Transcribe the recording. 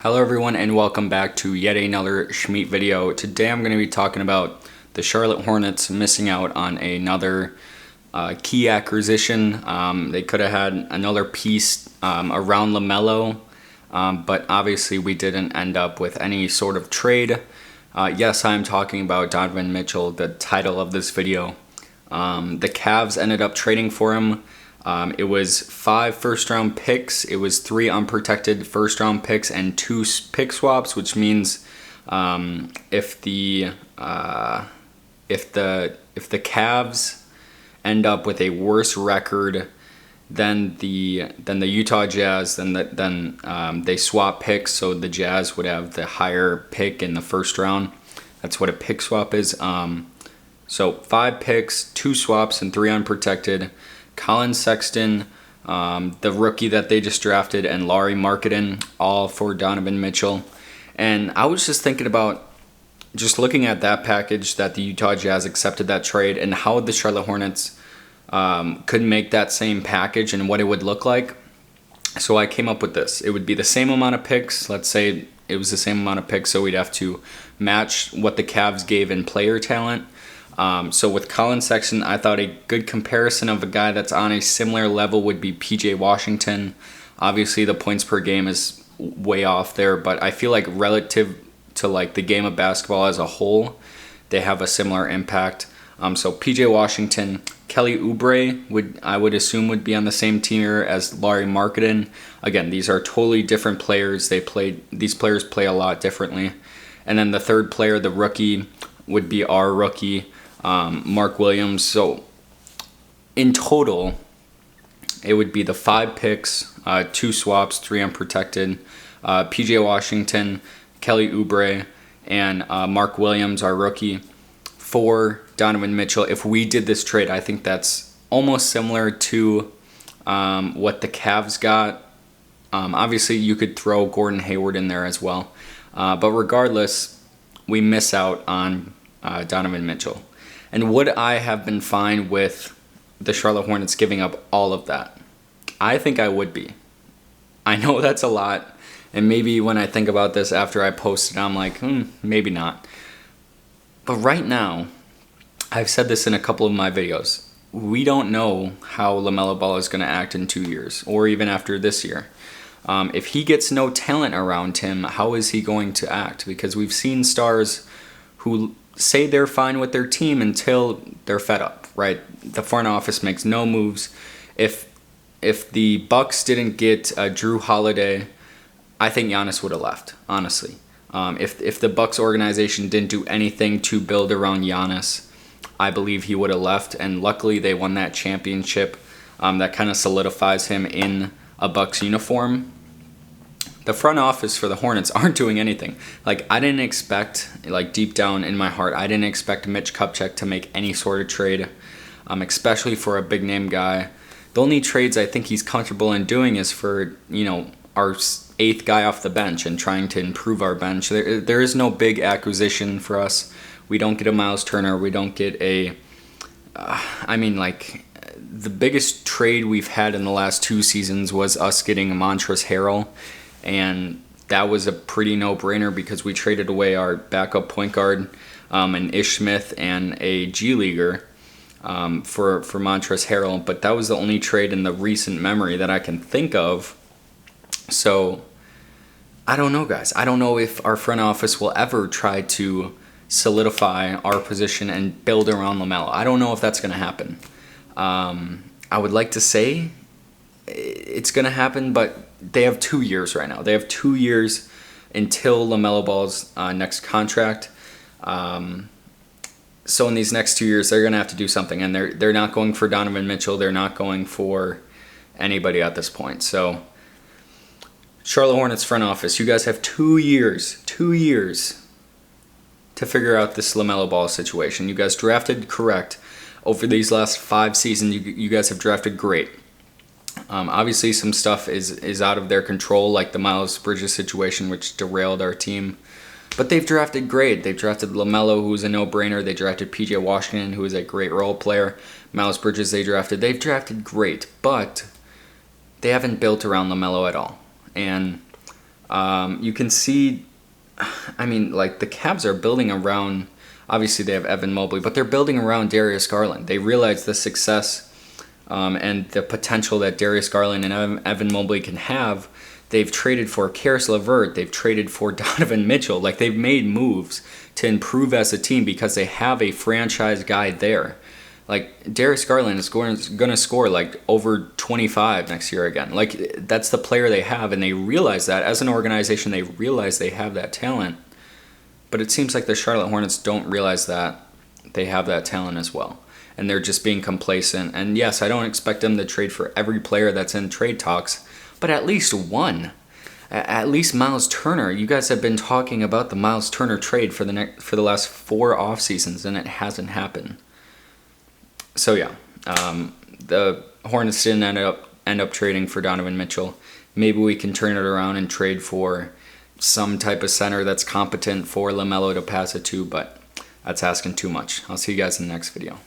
Hello everyone and welcome back to yet another Schmeat video. Today I'm going to be talking about the Charlotte Hornets missing out on another key acquisition. They could have had another piece around LaMelo, but obviously we didn't end up with any sort of trade. Yes, I'm talking about Donovan Mitchell, the title of this video. The Cavs ended up trading for him. It was 5 first-round picks. It was 3 unprotected first-round picks and 2 pick swaps, which means if the Cavs end up with a worse record than the Utah Jazz, then they swap picks, so the Jazz would have the higher pick in the first round. That's what a pick swap is. So 5 picks, 2 swaps, and 3 unprotected. Colin Sexton, the rookie that they just drafted, and Lauri Markkanen, all for Donovan Mitchell. And I was just thinking about just looking at that package that the Utah Jazz accepted that trade and how the Charlotte Hornets could make that same package and what it would look like. So I came up with this. It would be the same amount of picks. Let's say it was the same amount of picks, so we'd have to match what the Cavs gave in player talent. So with Colin Sexton, I thought a good comparison of a guy that's on a similar level would be PJ Washington. Obviously, the points per game is way off there, but I feel like relative to like the game of basketball as a whole, they have a similar impact. So PJ Washington, Kelly Oubre I would assume would be on the same team here as Lauri Markkanen. Again, these are totally different players. These players play a lot differently. And then the third player, the rookie, would be our rookie. Mark Williams. So in total, it would be the 5 picks, 2 swaps, 3 unprotected, PJ Washington, Kelly Oubre, and Mark Williams, our rookie, for Donovan Mitchell. If we did this trade, I think that's almost similar to what the Cavs got. Obviously, you could throw Gordon Hayward in there as well. But regardless, we miss out on Donovan Mitchell. And would I have been fine with the Charlotte Hornets giving up all of that? I think I would be. I know that's a lot, and maybe when I think about this after I post it, I'm like, maybe not. But right now, I've said this in a couple of my videos, we don't know how LaMelo Ball is going to act in 2 years, or even after this year. If he gets no talent around him, how is he going to act? Because we've seen stars who say they're fine with their team until they're fed up, right? The front office makes no moves. If the Bucks didn't get Drew Holiday, I think Giannis would have left, honestly. If the Bucks organization didn't do anything to build around Giannis, I believe he would have left. And luckily they won that championship. That kind of solidifies him in a Bucks uniform. The front office for the Hornets aren't doing anything. Like, I didn't expect, like, deep down in my heart, I didn't expect Mitch Kupchak to make any sort of trade, especially for a big-name guy. The only trades I think he's comfortable in doing is for, our 8th guy off the bench and trying to improve our bench. There is no big acquisition for us. We don't get a Miles Turner. We don't get a... the biggest trade we've had in the last 2 seasons was us getting Montrezl Harrell. And that was a pretty no-brainer because we traded away our backup point guard, an Ish Smith, and a G-Leaguer for Montrezl Harrell. But that was the only trade in the recent memory that I can think of. So, I don't know, guys. I don't know if our front office will ever try to solidify our position and build around LaMelo. I don't know if that's going to happen. I would like to say it's going to happen, but they have 2 years right now. They have 2 years until LaMelo Ball's next contract. So in these next 2 years, they're going to have to do something. And they're not going for Donovan Mitchell. They're not going for anybody at this point. So Charlotte Hornets front office, you guys have 2 years to figure out this LaMelo Ball situation. You guys drafted correct. Over these last 5 seasons, you guys have drafted great. Obviously, some stuff is out of their control, like the Miles Bridges situation, which derailed our team. But they've drafted great. They've drafted LaMelo, who's a no-brainer. They drafted PJ Washington, who is a great role player. Miles Bridges they've drafted great. But they haven't built around LaMelo at all. And You can see, I mean, like the Cavs are building around, obviously they have Evan Mobley, but they're building around Darius Garland. They realize the success and the potential that Darius Garland and Evan Mobley can have. They've traded for Karis LeVert. They've traded for Donovan Mitchell. Like, they've made moves to improve as a team because they have a franchise guy there. Like, Darius Garland is going to score like over 25 next year again. Like, that's the player they have, and they realize that. As an organization, they realize they have that talent. But it seems like the Charlotte Hornets don't realize that they have that talent as well. And they're just being complacent. And yes, I don't expect them to trade for every player that's in trade talks, but at least one. At least Miles Turner. You guys have been talking about the Miles Turner trade for the last 4 off seasons, and it hasn't happened. So yeah, the Hornets didn't end up trading for Donovan Mitchell. Maybe we can turn it around and trade for some type of center that's competent for LaMelo to pass it to, but that's asking too much. I'll see you guys in the next video.